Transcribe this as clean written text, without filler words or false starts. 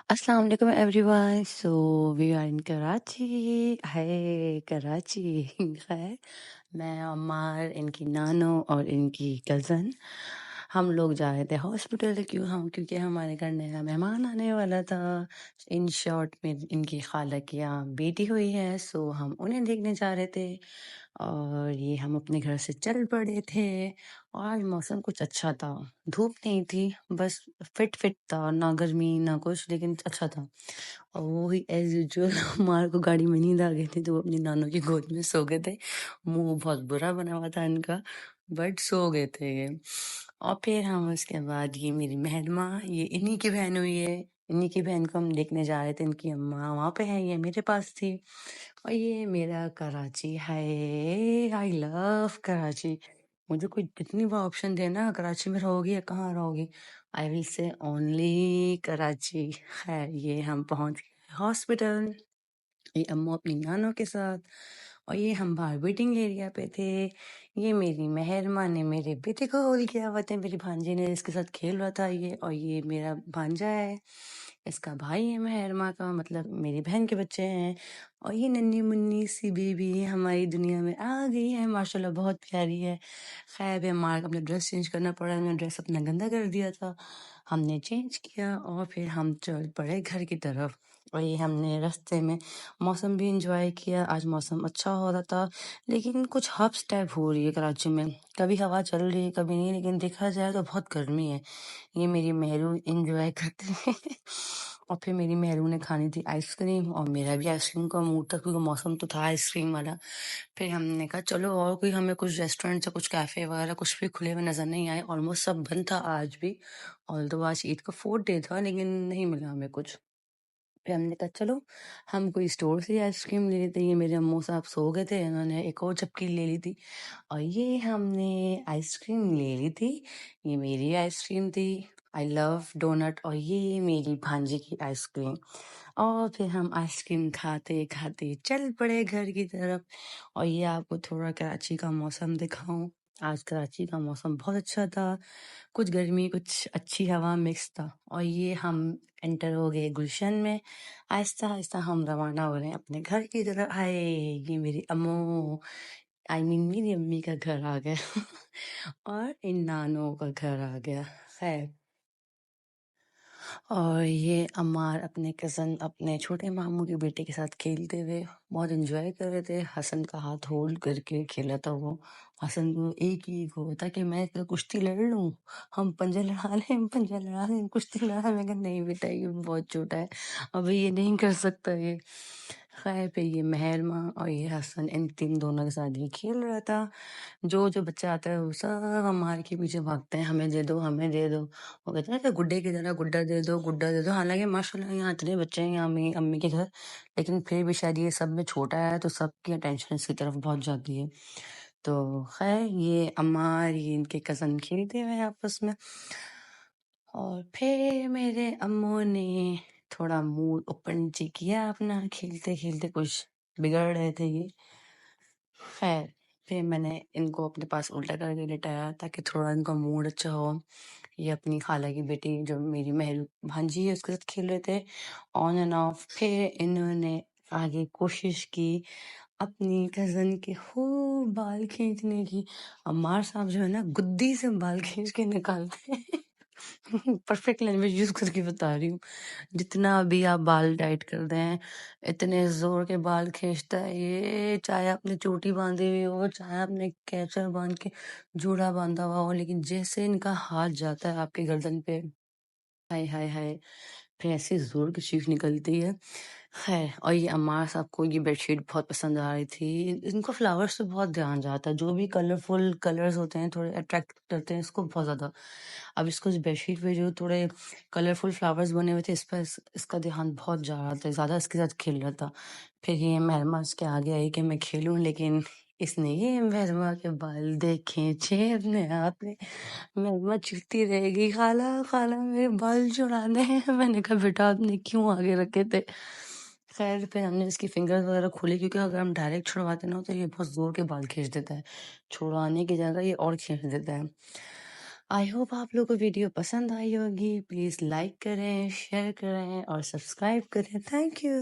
Assalamu alaikum everyone. So we are in Karachi. Hey Karachi. है मैं अम्मार इनकी नानो और इनकी कज़न हम लोग जा रहे थे हॉस्पिटल। क्योंकि हमारे घर नया मेहमान आने वाला था। इन शॉर्ट में इनकी खाला की यहाँ बेटी हुई है, सो हम उन्हें देखने जा रहे थे। और ये हम अपने घर से चल पड़े थे। और आज मौसम कुछ अच्छा था, धूप नहीं थी, बस फिट फिट था, ना गर्मी ना कुछ, लेकिन अच्छा था। और वो ही एज यूजुअल हमारे को गाड़ी में नींद आ गई थी, तो वो अपनी नानों की गोद में सो गए थे। मुंह बहुत बुरा बना हुआ था इनका, बट सो गए थे ये। और फिर हम उसके बाद, ये मेरी मेहरमा, ये इन्हीं की बहन हुई है। इन्हीं की बहन को हम देखने जा रहे थे। इनकी अम्मा वहाँ पे है, ये मेरे पास थी। और ये मेरा कराची है। I love Karachi. मुझे कोई जितनी बार ऑप्शन देना कराची में रहोगी या कहाँ रहोगी, I will say only Karachi. है ये हम पहुंच गए हॉस्पिटल, ये अम्मू अपनी नानों के साथ। और ये हम बाहर वेटिंग एरिया पे थे। ये मेरी मेहरमा ने मेरे बेटे को होल्ड किया हुआ था, मेरी भांजी ने इसके साथ खेल रहा था ये। और ये मेरा भांजा है, इसका भाई है मेहरमा का, मतलब मेरी बहन के बच्चे हैं। और ये नन्ही मुन्नी सी बेबी हमारी दुनिया में आ गई है, माशाल्लाह बहुत प्यारी है। खैर भी हमारा अपना ड्रेस चेंज करना पड़ा, मैंने ड्रेस अपना गंदा कर दिया था, हमने चेंज किया और फिर हम चल पड़े घर की तरफ। और ये हमने रास्ते में मौसम भी इंजॉय किया। आज मौसम अच्छा हो रहा था, लेकिन कुछ हब्स टाइप हो रही है कराची में, कभी हवा चल रही है कभी नहीं, लेकिन देखा जाए तो बहुत गर्मी है। ये मेरी मेहरू इंजॉय करते हैं। और फिर मेरी मेहरू ने खानी थी आइसक्रीम, और मेरा भी आइसक्रीम का मूड था क्योंकि मौसम तो था आइसक्रीम वाला। फिर हमने कहा चलो, और कोई हमें कुछ रेस्टोरेंट या कुछ कैफे वगैरह कुछ भी खुले हुए नजर नहीं आए, ऑलमोस्ट सब बंद था आज भी। ऑल तो आज ईद का 4th डे था, लेकिन नहीं मिला हमें कुछ। फिर हमने कहा चलो हम कोई स्टोर से आइसक्रीम ले लेते हैं। ये मेरे अम्मू साहब सो गए थे, इन्होंने एक और चपकी ले ली थी। और ये हमने आइसक्रीम ले ली थी, ये मेरी आइसक्रीम थी। I love donut. और ये मेरी भांजी की आइसक्रीम। और फिर हम आइसक्रीम खाते खाते चल पड़े घर की तरफ। और ये आपको थोड़ा कराची का मौसम दिखाऊं। आज कराची का मौसम बहुत अच्छा था, कुछ गर्मी कुछ अच्छी हवा मिक्स था। और ये हम एंटर हो गए गुलशन में। आहिस्ता आहिस्ता हम रवाना हो रहे हैं अपने घर की तरफ। हाय, ये मेरी अम्मू, आई मीन मेरी अम्मी का घर आ गया। और इन नानों का घर आ गया है। और ये अम्मार अपने कज़न, अपने छोटे मामू के बेटे के साथ खेलते हुए बहुत एंजॉय कर रहे थे। हसन का हाथ होल्ड करके खेला था वो। हसन को एक ही वो था कि मैं तो कुश्ती लड़ लूं, हम पंजा लड़ा लें, हम पंजा लड़ा लें, कुश्ती लड़ा। मैं कहा नहीं बेटा, ये बहुत छोटा है, अभी ये नहीं कर सकता ये। खैर पे ये मेहरमा और ये हसन, इन तीन दोनों के साथ ये खेल रहा था। जो जो बच्चा आता है वो सब हमारे के पीछे भागते हैं, हमें दे दो हमें दे दो। वो कहते हैं कि गुड्डे की तरह गुड्डा दे दो गुड्डा दे दो। हालांकि माशाल्लाह यहाँ इतने बच्चे हैं यहाँ अम्मी अम्मी के घर, लेकिन फिर भी शायद ये सब में छोटा है तो सबकी अटेंशन इसकी तरफ बहुत जाती है। तो खैर ये अम्मा ये इनके कज़न खेलते हुए हैं आपस में। और फिर मेरे अम्मू ने थोड़ा मूड ऊपर नीचे किया अपना, खेलते खेलते कुछ बिगड़ रहे थे ये। खैर फिर मैंने इनको अपने पास उल्टा करके लेटाया ताकि थोड़ा इनका मूड अच्छा हो। ये अपनी खाला की बेटी जो मेरी मेहरू भांजी है उसके साथ खेल रहे थे ऑन एंड ऑफ। फिर इन्होंने आगे कोशिश की अपनी कजन के खूब बाल खींचने की। अम्मार साहब जो है ना, गुद्दी से बाल खींच के निकालते हैं। परफेक्ट लैंग्वेज यूज करके बता रही हूँ। जितना भी आप बाल टाइट कर दें, इतने जोर के बाल खींचता है ये, चाहे आपने चोटी बांधी हुई हो, चाहे आपने कैचर बांध के जूड़ा बांधा हुआ हो, लेकिन जैसे इनका हाथ जाता है आपके गर्दन पे, हाय हाय हाय, फिर ऐसी जोर की चीख निकलती है। खैर, और ये अम्मार साहब को ये बेडशीट बहुत पसंद आ रही थी। इनको फ्लावर्स पे बहुत ध्यान जाता है, जो भी कलरफुल कलर्स होते हैं थोड़े अट्रैक्ट करते हैं इसको बहुत ज्यादा। अब इसको इस बेडशीट पे जो थोड़े कलरफुल फ्लावर्स बने हुए थे, इस पर इसका ध्यान बहुत जा रहा था, ज्यादा इसके साथ खेल रहा था। फिर ये मेहरमा इसके आगे आई कि मैं खेलूं, लेकिन इसने ये मेहरमा के बाल देखे छे अपने हाथ में। मेहरमा चिढ़ती रहेगी, खाला खाला मेरे बाल छुड़ा दे। मैंने कहा बेटा आपने क्यों आगे रखे थे। खैर फिर हमने इसकी फिंगर्स वगैरह खोली, क्योंकि अगर हम डायरेक्ट छुड़वाते ना तो ये बहुत जोर के बाल खींच देता है, छुड़वाने की जगह ये और खींच देता है। آئی ہوپ آپ لوگوں کو ویڈیو پسند آئی ہوگی. پلیز لائک کریں، شیئر کریں اور سبسکرائب کریں. Thank you.